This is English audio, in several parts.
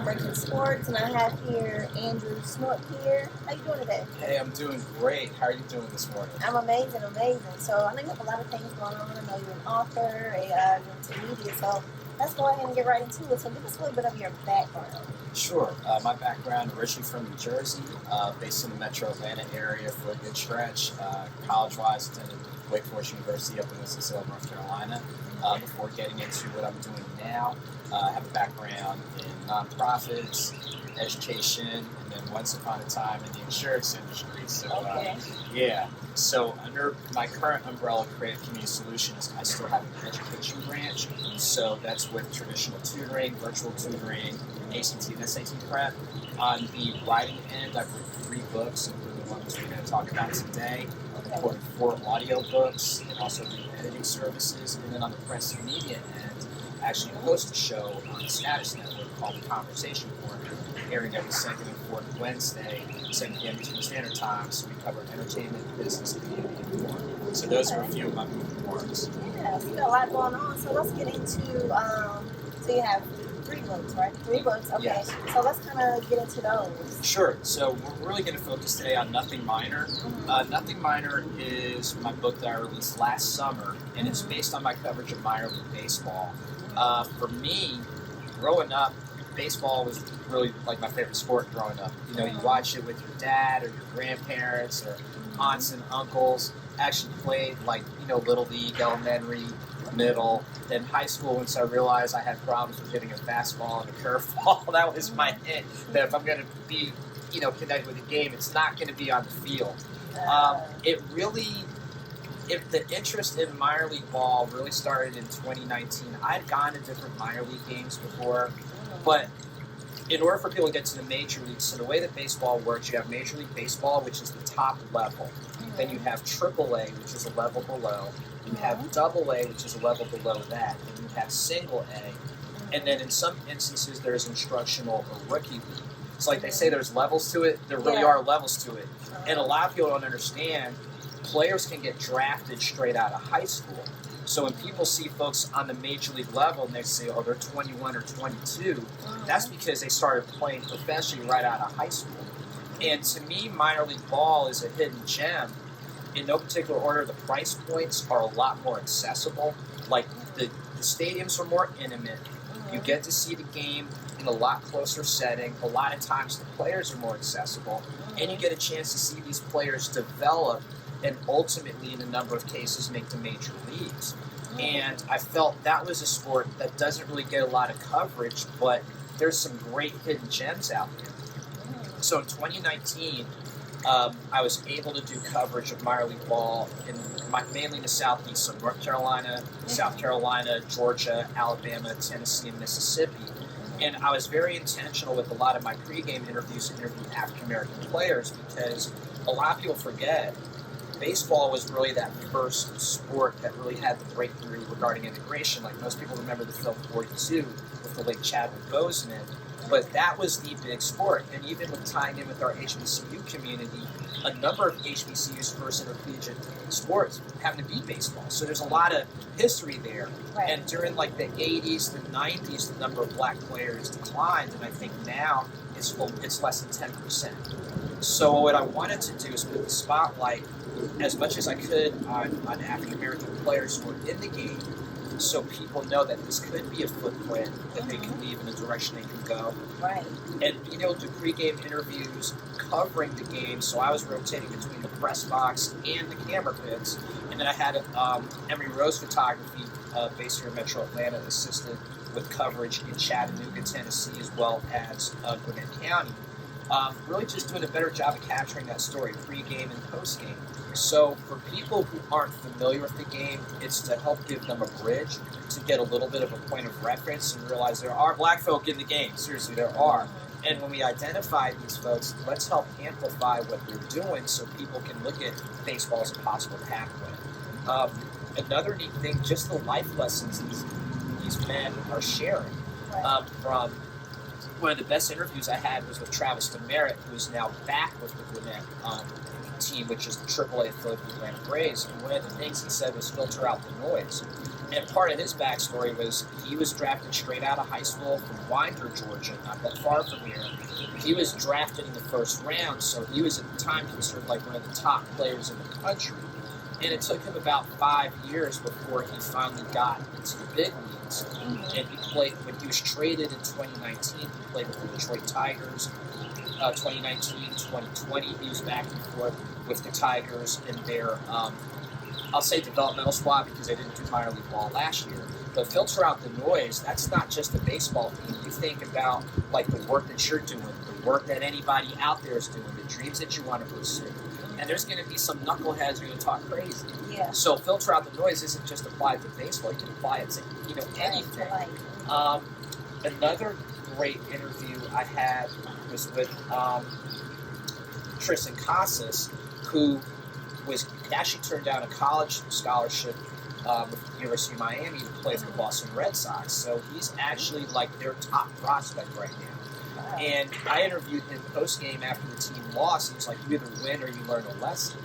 Breaking Sports, and I have here Andrew Snorton here. How you doing today? Hey, I'm doing great. How are you doing this morning? I'm amazing. So I know you have a lot of things going on. I know you're an author, you're into media, so let's go ahead and get right into it. So give us a little bit of your background. Sure. My background, originally from New Jersey, based in the metro Atlanta area for a good stretch. College-wise, attended Wake Forest University up in Winston-Salem, North Carolina. Before getting into what I'm doing now, I have a background in nonprofits, education, and then once upon a time in the insurance industry. So, So under my current umbrella, Creative Community Solutions, I still have an education branch. So that's with traditional tutoring, virtual tutoring, ACT and SAT prep. On the writing end, I've written 3 books, including the ones we're going to talk about today. I've recorded 4 audio books and also do editing services. And then on the press and media end, I actually host a show on the Status Network called The Conversation Corner, airing every second and fourth Wednesday, 7 p.m. Eastern Standard Time. So we cover entertainment, business, community, and more. So those are a few of my moving parts. Yeah, so you got a lot going on. So let's get into, so you have 3 books, right? 3 books, okay. Yes. So let's kind of get into those. Sure. So we're really going to focus today on Nothing Minor. Nothing Minor is my book that I released last summer, and it's based on my coverage of minor league baseball. For me, growing up, baseball was really like my favorite sport growing up. You know, you watch it with your dad or your grandparents or aunts and uncles. Actually played like, Little League, elementary, middle. Then high school, once I realized I had problems with hitting a fastball and a curveball, that was my hint that if I'm going to be, connected with the game, it's not going to be on the field. If the interest in minor league ball really started in 2019, I'd gone to different minor league games before, but in order for people to get to the major leagues, so the way that baseball works, you have Major League Baseball, which is the top level. Then you have AAA, which is a level below. You have AA, which is a level below that. And you have Single A. And then in some instances, there's instructional or rookie league. It's like they say there's levels to it. There really are levels to it. And a lot of people don't understand, players can get drafted straight out of high school. So when people see folks on the major league level and they say, oh, they're 21 or 22, that's because they started playing professionally right out of high school. And to me, minor league ball is a hidden gem. In no particular order, the price points are a lot more accessible. Like, the stadiums are more intimate. You get to see the game in a lot closer setting. A lot of times the players are more accessible. And you get a chance to see these players develop and ultimately, in a number of cases, make the major leagues. And I felt that was a sport that doesn't really get a lot of coverage, but there's some great hidden gems out there. So in 2019, I was able to do coverage of minor league ball mainly in the Southeast, so North Carolina, South Carolina, Georgia, Alabama, Tennessee, and Mississippi. And I was very intentional with a lot of my pregame interviews to interview African-American players because a lot of people forget baseball was really that first sport that really had the breakthrough regarding integration. Like, most people remember the film 42 with the late Chadwick Boseman, but that was the big sport. And even with tying in with our HBCU community, a number of HBCU's first intercollegiate sports happen to be baseball. So there's a lot of history there. Right. And during like the 80s, the 90s, the number of black players declined, and I think now it's less than 10%. So what I wanted to do is put the spotlight as much as I could on African-American players who are in the game, so people know that this could be a footprint that they can leave in the direction they can go. Right. And being able to do pregame interviews covering the game, so I was rotating between the press box and the camera pits. And then I had Emory Rose Photography based here in Metro Atlanta, assisted with coverage in Chattanooga, Tennessee, as well as Gwinnett County. Really just doing a better job of capturing that story, pregame and postgame. So for people who aren't familiar with the game, it's to help give them a bridge to get a little bit of a point of reference and realize there are black folk in the game. Seriously, there are. And when we identify these folks, let's help amplify what they're doing so people can look at baseball as a possible pathway. Another neat thing, just the life lessons these men are sharing from one of the best interviews I had was with Travis Demerit, who is now back with the Gwinnett team, which is the AAA affiliate of the Atlanta Braves. And one of the things he said was filter out the noise. And part of his backstory was he was drafted straight out of high school from Winder, Georgia, not that far from here. He was drafted in the first round, so he was at the time considered like one of the top players in the country. And it took him about 5 years before he finally got into the big leagues. And he played, when he was traded in 2019, he played with the Detroit Tigers. 2019, 2020, he was back and forth with the Tigers in their, I'll say developmental squad because they didn't do minor league ball last year. But filter out the noise, that's not just a baseball thing. You think about like the work that you're doing, the work that anybody out there is doing, the dreams that you want to pursue. And there's going to be some knuckleheads who are going to talk crazy. Yeah. So filter out the noise isn't just applied to baseball. You can apply it to anything. Another great interview I had was with Tristan Casas, who was actually turned down a college scholarship with the University of Miami to play for the Boston Red Sox. So he's actually like their top prospect right now. And I interviewed him post-game after the team lost. He was like, you either win or you learn a lesson.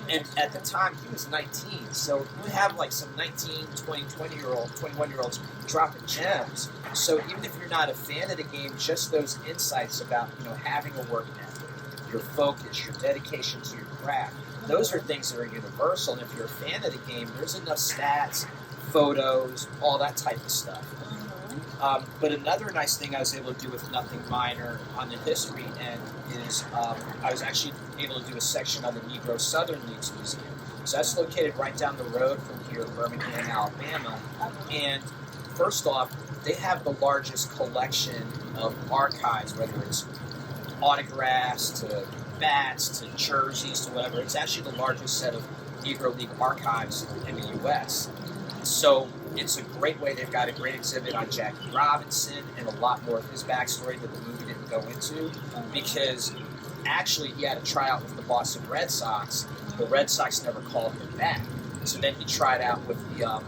And at the time, he was 19. So you have like some 19, 20, 21-year-olds dropping gems. So even if you're not a fan of the game, just those insights about, having a work ethic, your focus, your dedication to your craft, those are things that are universal. And if you're a fan of the game, there's enough stats, photos, all that type of stuff. But another nice thing I was able to do with Nothing Minor on the history end is I was actually able to do a section on the Negro Southern Leagues Museum. So that's located right down the road from here in Birmingham, Alabama. And first off, they have the largest collection of archives, whether it's autographs to bats to jerseys to whatever. It's actually the largest set of Negro League archives in the U.S. So it's a great way. They've got a great exhibit on Jackie Robinson and a lot more of his backstory that the movie didn't go into, because actually he had a tryout with the Boston Red Sox. The Red Sox never called him back. So then he tried out with the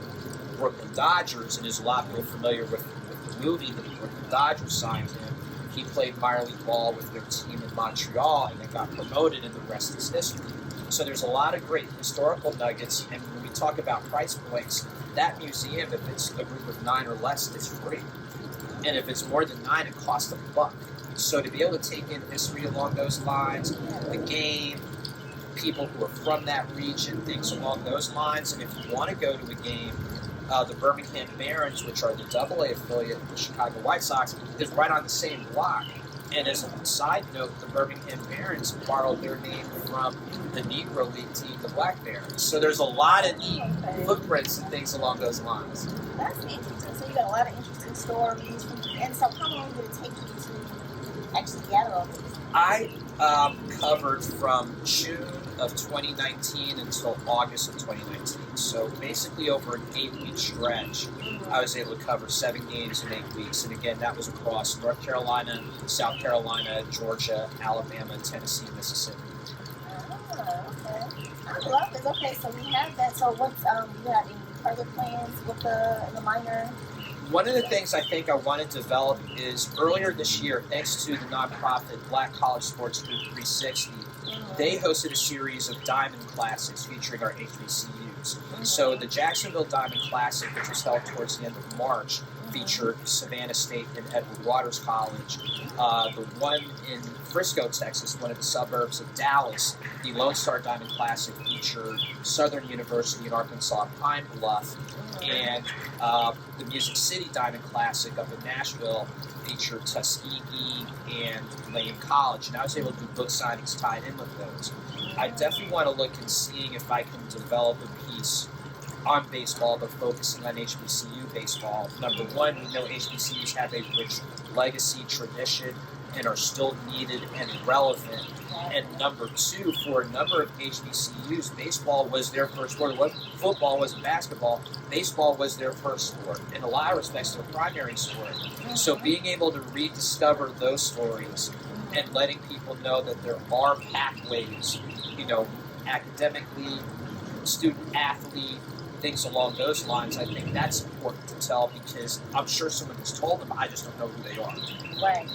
Brooklyn Dodgers, and there's a lot of people familiar with the movie that the Brooklyn Dodgers signed him. He played minor league ball with their team in Montreal, and they got promoted, and the rest is history. So there's a lot of great historical nuggets, and when we talk about price points, that museum, if it's a group of 9 or less, it's free. And if it's more than 9, it costs $1. So to be able to take in history along those lines, the game, people who are from that region, things along those lines, and if you want to go to a game, the Birmingham Barons, which are the AA affiliate of the Chicago White Sox, is right on the same block. And as a side note, the Birmingham Barons borrowed their name from the Negro League team, the Black Barons. So there's a lot of neat footprints and things along those lines. That's interesting. So you got a lot of interesting stories. And so how long did it take you to actually gather all these? I covered from June of 2019 until August of 2019. So basically over an 8-week stretch, I was able to cover 7 games in 8 weeks. And again, that was across North Carolina, South Carolina, Georgia, Alabama, Tennessee, Mississippi. Oh, okay. I love it. Okay, so we have that. So what's, you got any further plans with the minor? One of the things I think I want to develop is earlier this year, thanks to the nonprofit Black College Sports Group 360, they hosted a series of Diamond Classics featuring our HBCUs. So the Jacksonville Diamond Classic, which was held towards the end of March, featured Savannah State and Edward Waters College. The one in Frisco, Texas, one of the suburbs of Dallas, the Lone Star Diamond Classic featured Southern University in Arkansas, Pine Bluff, and the Music City Diamond Classic up in Nashville featured Tuskegee and Lane College, and I was able to do book signings tied in with those. I definitely want to look and seeing if I can develop a piece on baseball, but focusing on HBCU baseball. Number one, we know HBCUs have a rich legacy, tradition, and are still needed and relevant. And number two, for a number of HBCUs, baseball was their first sport. It wasn't football, wasn't basketball. Baseball was their first sport. In a lot of respects, their primary sport. So being able to rediscover those stories and letting people know that there are pathways, academically, student athlete, things along those lines, I think that's important to tell because I'm sure someone has told them, I just don't know who they are. Right.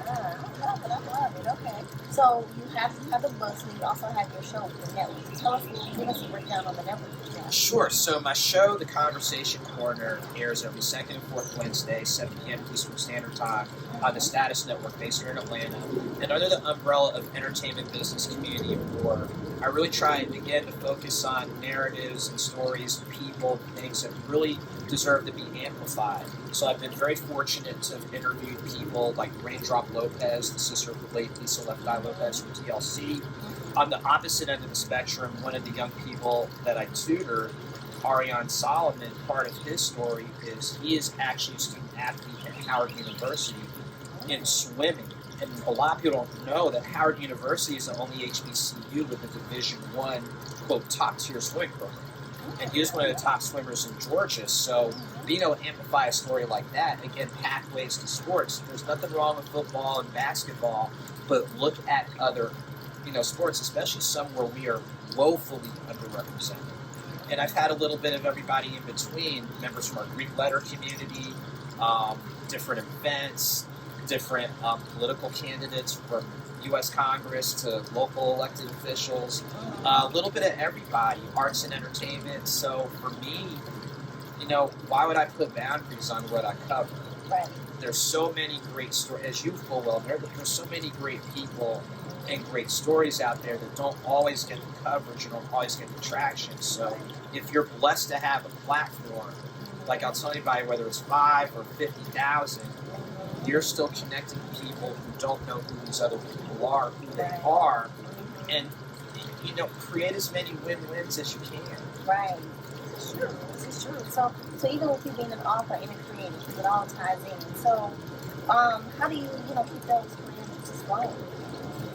I love it. Okay. So you have the books, and you also have your show with the network. Tell us, give us a breakdown on the network. Sure. So my show, The Conversation Corner, airs every second and fourth Wednesday, 7 p.m. Eastern Standard Time on the Status Network based here in Atlanta. And under the umbrella of entertainment, business, community, and more, I really try, again, to focus on narratives and stories, people, things that really deserve to be amplified. So I've been very fortunate to have interviewed people like Raindrop Lopez, the sister of the late Lisa Left Eye Lopez from TLC. On the opposite end of the spectrum, one of the young people that I tutored, Ariane Solomon, part of his story is he is actually a student athlete at Howard University in swimming. And a lot of people don't know that Howard University is the only HBCU with a Division I, quote, top-tier swimming program. And he was one of the top swimmers in Georgia. So being able to amplify a story like that, again, pathways to sports. There's nothing wrong with football and basketball, but look at other sports, especially some where we are woefully underrepresented. And I've had a little bit of everybody in between, members from our Greek letter community, different events, different political candidates from U.S. Congress to local elected officials, a little bit of everybody, arts and entertainment. So for me, why would I put boundaries on what I cover? Right. There's so many great stories, as you full well know, there's so many great people and great stories out there that don't always get the coverage and don't always get the traction. So if you're blessed to have a platform, like I'll tell anybody, whether it's 5 or 50,000, you're still connecting people who don't know who these other people are, who they are, and create as many win-wins as you can. Right. This is true. So even with you being an author and a creator, because it all ties in. So how do you keep those plans just going?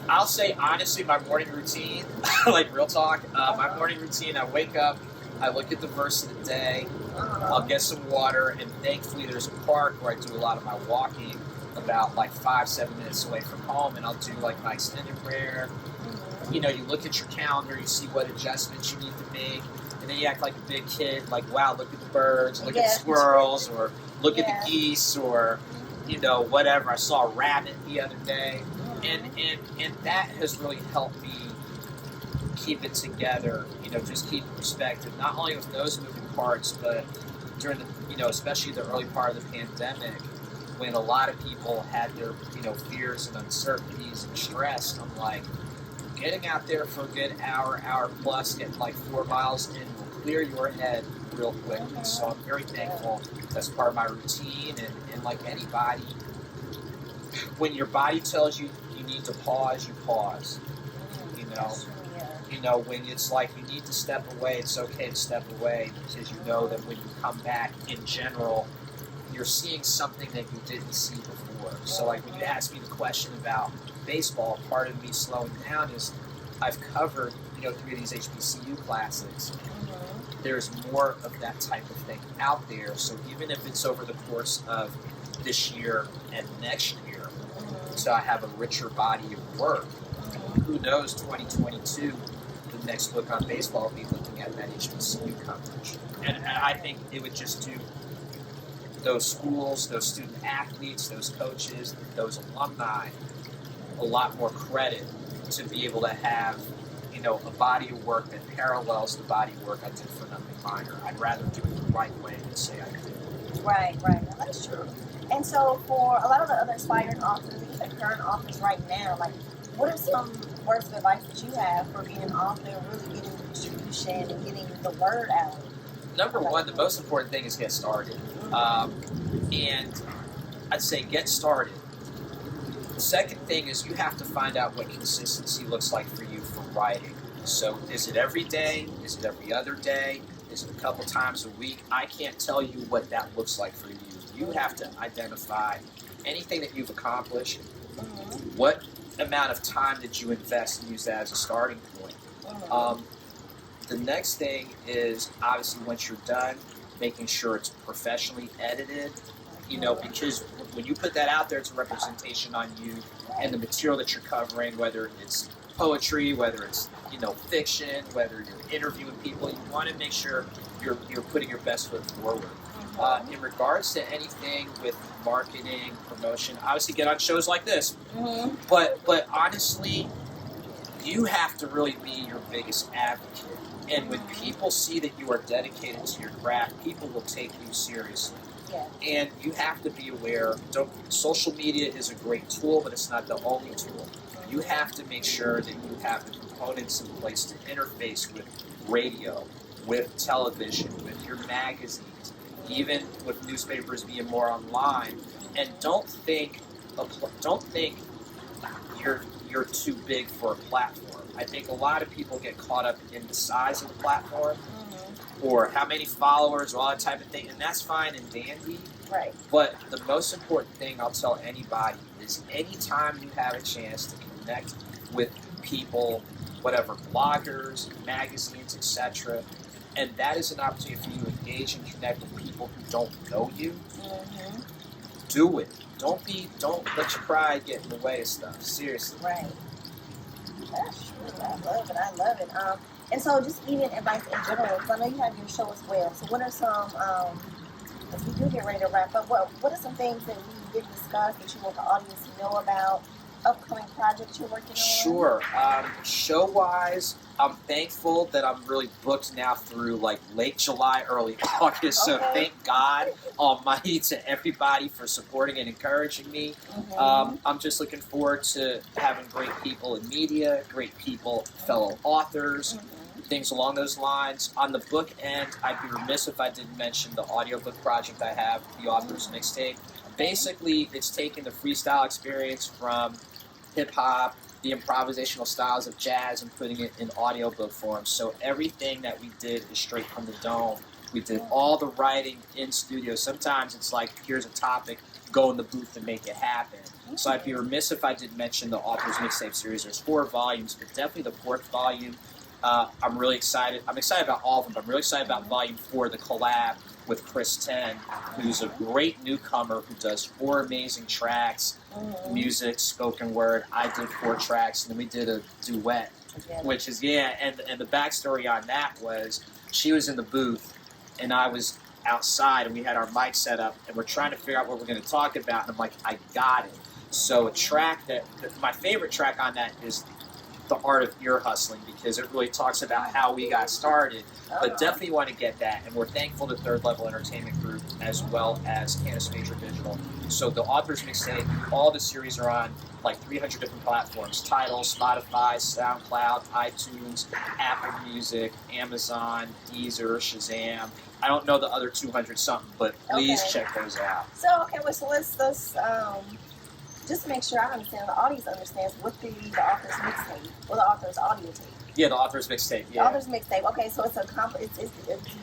I'll say honestly, my morning routine, like real talk, my morning routine, I wake up, I look at the verse of the day, I'll get some water, and thankfully there's a park where I do a lot of my walking, about like 5-7 minutes away from home, and I'll do like my extended prayer. You look at your calendar, you see what adjustments you need to make, and then you act like a big kid, like, wow, look at the birds, look at the squirrels, or look at the geese, or, whatever. I saw a rabbit the other day. And that has really helped me keep it together, just keep perspective, not only with those moving parts, but during the, especially the early part of the pandemic, when a lot of people had their, fears and uncertainties and stress. I'm like, getting out there for a good hour plus, getting like 4 miles in will clear your head real quickly. So I'm very thankful that's part of my routine. And like anybody, when your body tells you need to pause, you pause. When it's like you need to step away, it's okay to step away because you know that when you come back, in general, you're seeing something that you didn't see before. So like when you ask me the question about baseball, part of me slowing down is I've covered, 3 of these HBCU classics. There's more of that type of thing out there. So even if it's over the course of this year and next year, so I have a richer body of work. Who knows, 2022, the next book on baseball will be looking at that HBCU coverage. And I think it would just do those schools, those student athletes, those coaches, those alumni a lot more credit to be able to have, a body of work that parallels the body of work I did for Nothing Minor. I'd rather do it the right way than say I did. Right. Now, that's true. And so for a lot of the other aspiring authors, even current authors right now, like, what are some words of advice that you have for being an author and really getting the distribution and getting the word out? Number one, the most important thing is get started. And I'd say get started. The second thing is you have to find out what consistency looks like for you for writing. So is it every day? Is it every other day? Is it a couple times a week? I can't tell you what that looks like for you. You have to identify anything that you've accomplished. What amount of time did you invest and use that as a starting point? The next thing is, obviously, once you're done, making sure it's professionally edited, because when you put that out there, it's a representation on you and the material that you're covering, whether it's poetry, whether it's, fiction, whether you're interviewing people. You want to make sure you're putting your best foot forward. In regards to anything with marketing, promotion, obviously get on shows like this. But honestly, you have to really be your biggest advocate. And when people see that you are dedicated to your craft, people will take you seriously. Yeah. And you have to be aware. Social media is a great tool, but it's not the only tool. You have to make sure that you have the components in place to interface with radio, with television, with your magazines, even with newspapers being more online. And don't think you're too big for a platform. I think a lot of people get caught up in the size of the platform or how many followers or all that type of thing, and that's fine and dandy. Right. But the most important thing I'll tell anybody is anytime you have a chance to connect with people, whatever, bloggers, magazines, etc., and that is an opportunity for you to engage and connect with people who don't know you, do it. Don't let your pride get in the way of stuff. Seriously. Right. That's true. I love it. And so just even advice in general, because I know you have your show as well. So what are some, as we do get ready to wrap up, what are some things that we didn't discuss that you want the audience to know about, upcoming projects you're working on? Sure. Show-wise, I'm thankful that I'm really booked now through like late July, early August. So thank God Almighty to everybody for supporting and encouraging me. I'm just looking forward to having great people in media, great people, fellow authors, things along those lines. On the book end, I'd be remiss if I didn't mention the audiobook project I have, the Author's Mixtape. Basically, it's taking the freestyle experience from hip-hop, the improvisational styles of jazz, and putting it in audiobook form. So everything that we did is straight from the dome. We did all the writing in studio. Sometimes it's like, here's a topic, go in the booth and make it happen. So I'd be remiss if I didn't mention the Author's Mixtape series. There's 4 volumes, but definitely the 4th volume. I'm really excited. I'm excited about all of them, but I'm really excited about Volume 4, the collab with Chris 10, who's a great newcomer who does 4 amazing tracks, music, spoken word. I did 4 tracks, and then we did a duet, which is, and the backstory on that was she was in the booth, and I was outside, and we had our mic set up, and we're trying to figure out what we're going to talk about, and I'm like, I got it. So a track my favorite track on that is The Art of Ear Hustling, because it really talks about how we got started. But definitely want to get that, and we're thankful to Third Level Entertainment Group as well as Canis Major Digital. So the Author's Mixtape, all the series are on like 300 different platforms: Tidal, Spotify, SoundCloud, iTunes, Apple Music, Amazon, Deezer, Shazam. I don't know the other 200 something, but please check those out. So let's just make sure I understand, the audience understands what the author's mixtape or the author's audio tape. Yeah, the Author's Mixtape. Yeah. The Author's Mixtape. Okay, so it's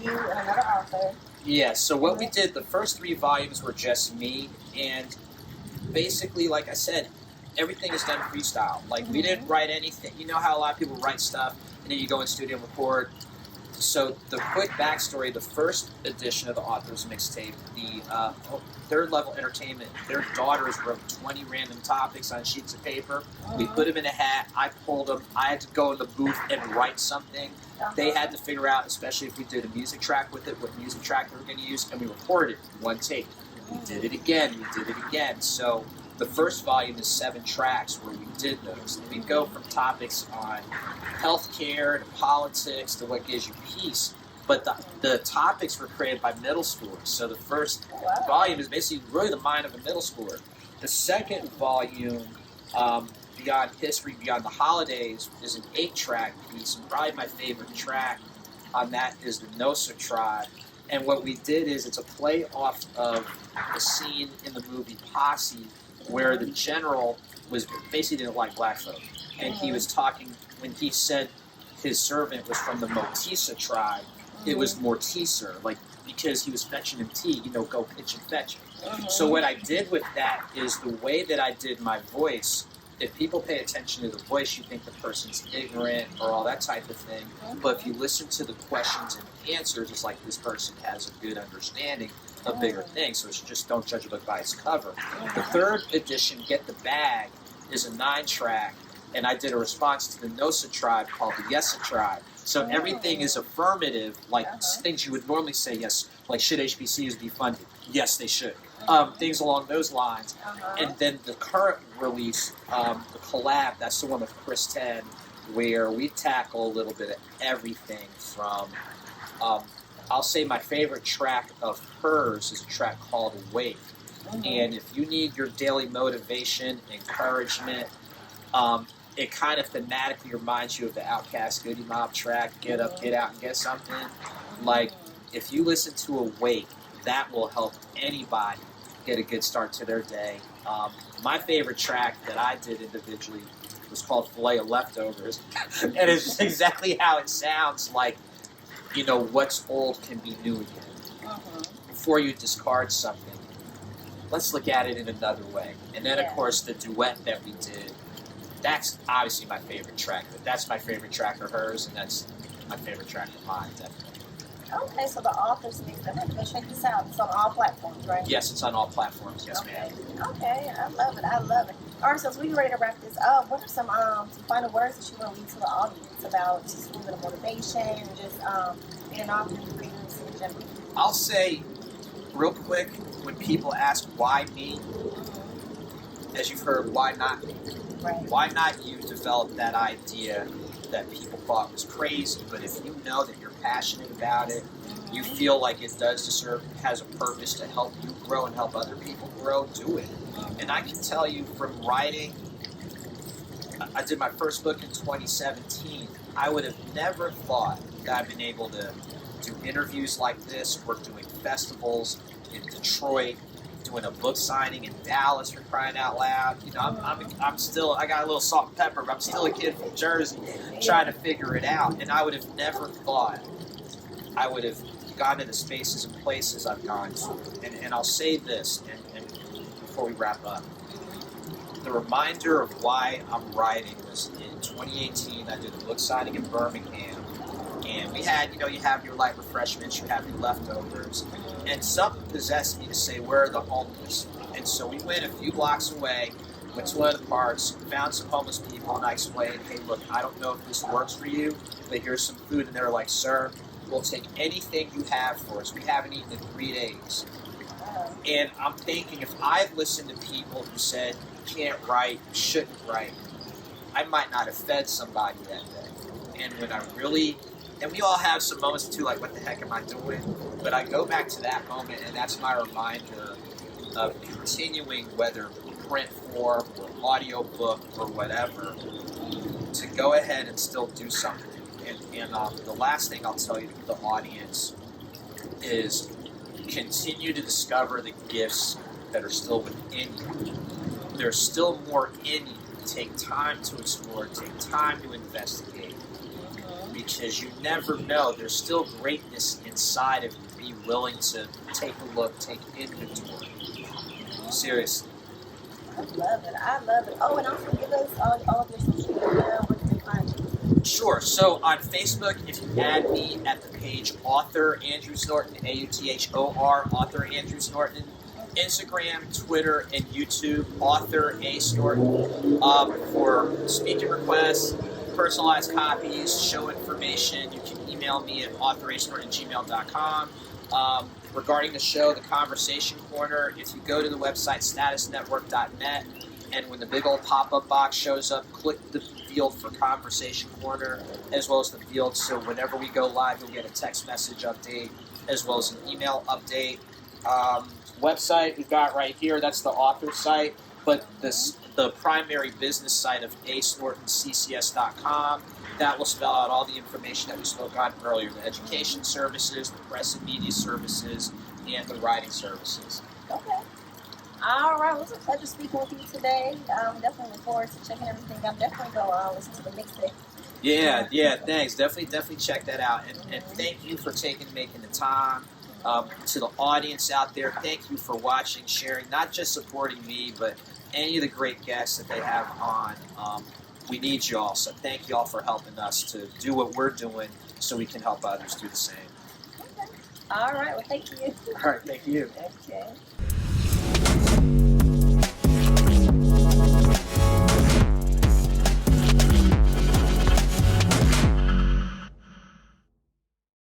you and another author. Yeah. So what we did, the first 3 volumes were just me, and basically, like I said, everything is done freestyle. Like we didn't write anything. You know how a lot of people write stuff and then you go in studio and record. So the quick backstory: the first edition of the Author's Mixtape, the Third Level Entertainment, their daughters wrote 20 random topics on sheets of paper. We put them in a hat. I pulled them. I had to go in the booth and write something. They had to figure out, especially if we did a music track with it, what music track they were going to use, and we recorded it in 1 take. We did it again. So the first volume is 7 tracks where we did those. And we go from topics on healthcare to politics to what gives you peace. But the topics were created by middle schoolers. So the first volume is basically really the mind of a middle schooler. The second volume, Beyond History, Beyond the Holidays, is an 8-track piece. And probably my favorite track on that is the Nosa Tribe. And what we did is it's a play off of a scene in the movie Posse where the general was basically didn't like black folk. And he was talking, when he said his servant was from the Motisa tribe, it was Mortiser, like, because he was fetching him tea, go pitch and fetch it. So what I did with that is the way that I did my voice. If people pay attention to the voice, you think the person's ignorant or all that type of thing. But if you listen to the questions and answers, it's like this person has a good understanding of bigger things. So it's just don't judge a book by its cover. The third edition, Get the Bag, is a 9-track and I did a response to the NOSA tribe called the Yesa tribe. So everything is affirmative, like things you would normally say yes, like should HBCUs be funded? Yes, they should. Things along those lines. And then the current release, the collab, that's the one with Chris 10, where we tackle a little bit of everything from, I'll say my favorite track of hers is a track called Wake. And if you need your daily motivation, encouragement, it kind of thematically reminds you of the Outkast Goody Mob track, Get Up, Get Out, and Get Something. Like, if you listen to Awake, that will help anybody get a good start to their day. My favorite track that I did individually was called Filet of Leftovers. And it's exactly how it sounds, like, you know, what's old can be new again. Before you discard something, let's look at it in another way. And then, of course, the duet that we did, that's obviously my favorite track. But that's my favorite track of hers, and that's my favorite track of mine, definitely. Okay, so the authors mix. I'm going to go check this out. It's on all platforms, right? Yes, it's on all platforms. Yes, ma'am. Okay, I love it. I love it. All right, so as we get ready to wrap this up, what are some final words that you want to leave to the audience about just a little bit of motivation and just being an author and creators in general? I'll say, real quick, when people ask why me, as you've heard, why not me? Right. Why not you develop that idea that people thought was crazy, but if you know that you're passionate about it, you feel like it has a purpose to help you grow and help other people grow, do it. And I can tell you from writing, I did my first book in 2017. I would have never thought that I've been able to do interviews like this, or doing festivals in Detroit, doing a book signing in Dallas, for crying out loud. You know, I'm still, I got a little salt and pepper, but I'm still a kid from Jersey trying to figure it out. And I would have never thought I would have gone to the spaces and places I've gone to. And I'll say this, and before we wrap up, the reminder of why I'm writing was in 2018, I did a book signing in Birmingham. And we had, you know, you have your light refreshments, you have your leftovers. And something possessed me to say, where are the homeless? And so we went a few blocks away, went to one of the parks, found some homeless people, and I explained, hey, look, I don't know if this works for you, but here's some food. And they were like, sir, we'll take anything you have for us. We haven't eaten in 3 days. And I'm thinking, if I've listened to people who said, you can't write, you shouldn't write, I might not have fed somebody that day. And when I really... And we all have some moments, too, like, what the heck am I doing? But I go back to that moment, and that's my reminder of continuing, whether print form or audio book or whatever, to go ahead and still do something. And the last thing I'll tell you to the audience is continue to discover the gifts that are still within you. There's still more in you. Take time to explore, take time to investigate. Because you never know. There's still greatness inside of you. Be willing to take a look, take inventory. Seriously. I love it. I love it. Oh, and also give us all of your social media. Where can we find you? Sure. So on Facebook, if you add me at the page Author Andrew Snorton, AUTHOR, Author Andrew Snorton. Instagram, Twitter, and YouTube, Author A. Snorton. For speaking requests, personalized copies, show information, you can email me at authorasnorton@gmail.com. Regarding the show, The Conversation Corner, if you go to the website statusnetwork.net, and when the big old pop-up box shows up, click the field for Conversation Corner, as well as the field, so whenever we go live, you'll get a text message update, as well as an email update. Website we've got right here, that's the author site, but the primary business site of asnortonccs.com, that will spell out all the information that we spoke on earlier, the education services, the press and media services, and the writing services. Okay. All right. Well, it was a pleasure speaking with you today. Definitely look forward to checking everything out. Definitely go listen to the mixtape. Yeah, thanks. Definitely check that out. And thank you for making the time. To the audience out there, thank you for watching, sharing, not just supporting me, but any of the great guests that they have on. We need you all, so thank you all for helping us to do what we're doing so we can help others do the same. Okay. All right. Well, thank you. All right, thank you. Okay.